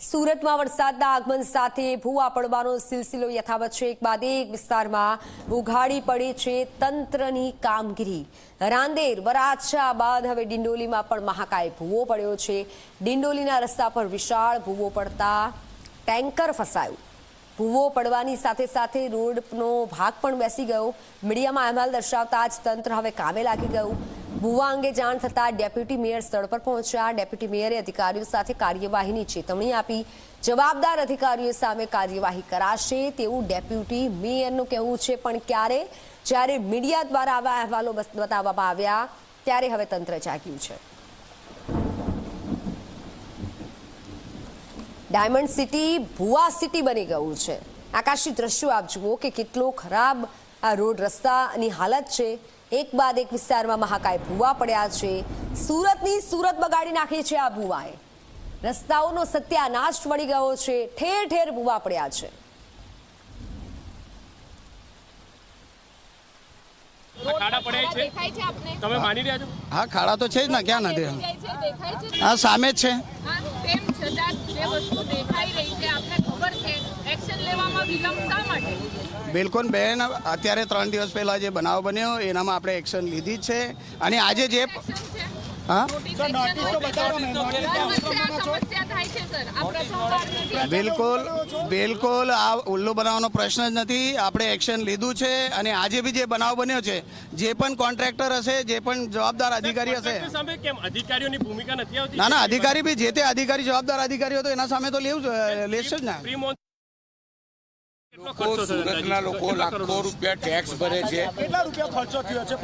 સુરતમાં વરસાદના આગમન સાથે ભૂવા પડવાનો સિલસિલો યથાવત છે। એક બાદ એક વિસ્તારમાં ઉઘાડી પડી છે તંત્રની કામગીરી। રાંદેર વરાછા બાદ હવે ડિંડોલીમાં પણ મહાકાય ભૂવો પડ્યો છે। ડિંડોલીના રસ્તા પર વિશાળ ભૂવો પડતા ટેન્કર ફસાયું। ભૂવો પડવાની સાથે સાથે રોડનો ભાગ પણ બેસી ગયો। મીડિયામાં અહેવાલ દર્શાવતા જ તંત્ર હવે કામે લાગી ગયું। ભૂવા અંગે જાણ થતાં ડેપ્યુટી મેયર સ્થળ પર પહોંચ્યા। ડેપ્યુટી મેયરે અધિકારીઓ સાથે કાર્યવાહીની ચેતવણી આપી। જવાબદાર અધિકારીઓ સામે કાર્યવાહી કરાશે તેવું ડેપ્યુટી મેયરનું કહેવું છે। પણ ક્યારે? જ્યારે મીડિયા દ્વારા આવા અહેવાલો બતાવવામાં આવ્યા ત્યારે હવે તંત્ર જાગ્યું છે। ડાયમંડ સિટી ભૂવા સિટી બની ગયું છે। આકાશી દ્રશ્યો આપ જુઓ કે કેટલો ખરાબ આ રોડ રસ્તાની હાલત છે। એક બાદ એક વિસ્તારમાં મહાકાય ભૂવા પડ્યા છે। સુરતની સુરત બગાડી નાખી છે આ ભૂવાએ। રસ્તાઓનો સત્યાનાશ વળી ગયો છે। ઠેર ઠેર ભૂવા પડ્યા છે। ખાડા પડે છે તમે માની રહ્યા છો? હા, ખાડા તો છે જ ને, ક્યાં નથી? હા, સામે જ છે। બિલકુલ બેન, અત્યારે 3 દિવસ પહેલા જે બનાવ બન્યો એનામાં આપણે એક્શન લીધી જ છે। અને આજે જે બિલકુલ આ ઉલ્લુ બનાવવાનો પ્રશ્ન જ નથી। આપણે એક્શન લીધું છે અને આજે બી જે બનાવ બન્યો છે, જે પણ કોન્ટ્રાક્ટર હશે, જે પણ જવાબદાર અધિકારી હશે, અધિકારીઓની ભૂમિકા નથી આવતી? ના, અધિકારી બી જે તે અધિકારી જવાબદાર અધિકારી હતો એના સામે તો લેશે જ ને। સુરતના લોકો લાખો રૂપિયા ટેક્સ ભરે છે। કેટલા રૂપિયા ખર્ચો થયો છે?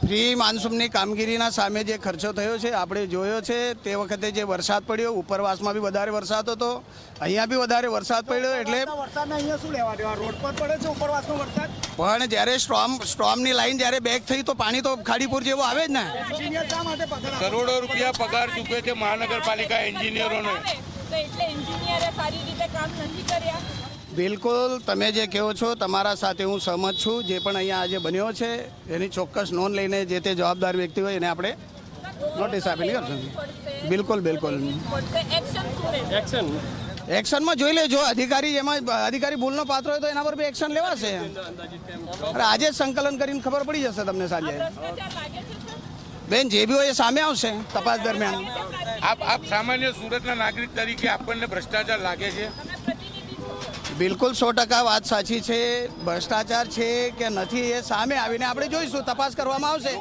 પ્રી માનસૂનની કામગીરીના સામે જે ખર્ચો થયો છે આપણે જોયો છે। તે વખતે જે વરસાદ પડ્યો, ઉપરવાસમાં બી વધારે વરસાદ હતો, અહીંયા બી વધારે વરસાદ પડ્યો, એટલે અહીંયા શું લેવા દેવા? રોડ પર પડે છે ઉપરવાસનો વરસાદ, પણ જ્યારે સ્ટોર્મની લાઈન જ્યારે બેક થઈ તો પાણી તો ખાડીપુર જેવું આવે જ ને। કરોડો રૂપિયા પગાર ચૂકે છે મહાનગરપાલિકા એન્જિનિયરોને। બિલકુલ, તમે જે કહો છો તમારા સાથે હું સહમત છું। જે પણ અહીંયા આજે બન્યો છે એની ચોક્કસ નોંધ લઈને જે તે જવાબદાર વ્યક્તિ હોય એને આપણે નોટિસ આપેલી કરશું। બિલકુલ એક્શનમાં જોઈ લેજો। અધિકારી ભૂલનો પાત્ર હોય તો એના પર બી એક્શન લેવાશે। અરે આજે જ સંકલન કરીને ખબર પડી જશે તમને સાંજે। બેન, જે બી હોય એ સામે આવશે તપાસ દરમિયાન। આપ સામાન્ય સુરતના નાગરિક તરીકે આપણને ભ્રષ્ટાચાર લાગે છે? બિલકુલ 100% વાત સાચી છે। ભ્રષ્ટાચાર છે કે નથી એ સામે આવીને આપણે જોઈશું, તપાસ કરવામાં આવશે।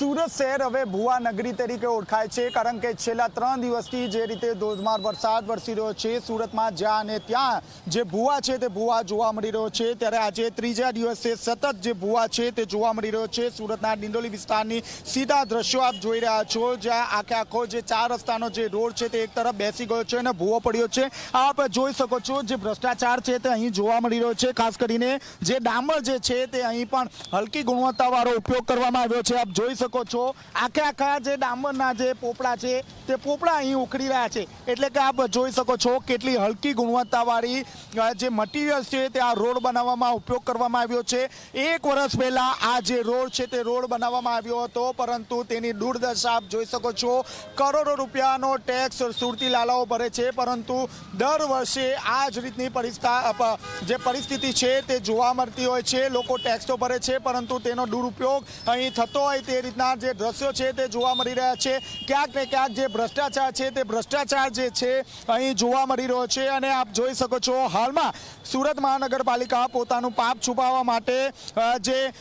સુરત શહેર હવે ભૂવા નગરી તરીકે ઓળખાય છે, કારણ કે છેલ્લા 3 દિવસથી જે રીતે ધોધમાર વરસાદ વરસી રહ્યો છે સુરતમાં, જ્યાં અને ત્યાં જે ભૂવા છે તે ભૂવા જોવા મળી રહ્યો છે। ત્યારે આજે 3જા દિવસે સતત જે ભૂવા છે તે જોવા મળી રહ્યો છે। સુરતના ડિંડોલી વિસ્તારની સીધા દ્રશ્યો આપ જોઈ રહ્યા છો, જ્યાં આખો જે 4 રસ્તાનો જે રોડ છે તે એક તરફ બેસી ગયો છે અને ભૂવો પડ્યો છે। આપ જોઈ શકો છો જે ભ્રષ્ટાચાર છે તે અહીં જોવા મળી રહ્યો છે। ખાસ કરીને જે ડામર જે છે તે અહીં પણ હલકી ગુણવત્તાવાળો ઉપયોગ કરવામાં આવ્યો છે। આપ જોઈ શકો છો આખા જે ડામરના જે પોપડા છે તે પોપડા અહીં ઉખડી રહ્યા છે। એટલે કે આપ જોઈ શકો છો કેટલી હલકી ગુણવત્તાવાળી જે મટીરિયલ છે તે આ રોડ બનાવવામાં ઉપયોગ કરવામાં આવ્યો છે। 1 વર્ષ પહેલા આ જે રોડ છે તે રોડ બનાવવામાં આવ્યો હતો, પરંતુ તેની દુર્દશા આપ જોઈ શકો છો। કરોડો રૂપિયાનો ટેક્સ સુરતી લાલાઓ ભરે છે, પરંતુ દર વર્ષે આ જ રીતની જે પરિસ્થિતિ છે તે જોવા મળતી હોય છે। લોકો ટેક્સ તો ભરે છે, પરંતુ તેનો દુરુપયોગ અહીં થતો હોય તે રીતના જે દ્રશ્યો છે તે જોવા મળી રહ્યા છે। ક્યાંક ને ક્યાંક જે ભ્રષ્ટાચાર છે તે ભ્રષ્ટાચાર જે છે અહીં જોવા મળી રહ્યો છે। અને આપ જોઈ શકો છો હાલમાં સુરત મહાનગરપાલિકા પોતાનું પાપ છુપાવવા માટે જે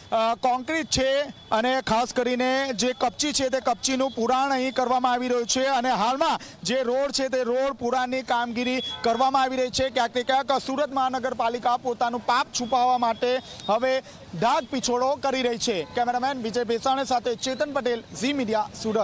કોન્ક્રીટ છે અને ખાસ કરીને જે કપચી છે તે કપચીનું પુરાણ અહીં કરવામાં આવી રહ્યું છે। અને હાલમાં જે રોડ છે તે રોડ પુરાણની કામગીરી કરવામાં આવી રહી છે। ક્યાંક ને ક્યાંક સુરત મહાનગરપાલિકા પોતાનું પાપ છુપાવવા માટે હવે ઢાક પીછોડો કરી રહી છે। કેમેરામેન વિજય ભેસાણી સાથે ચેતન પટેલ, ઝી મીડિયા, સુરત।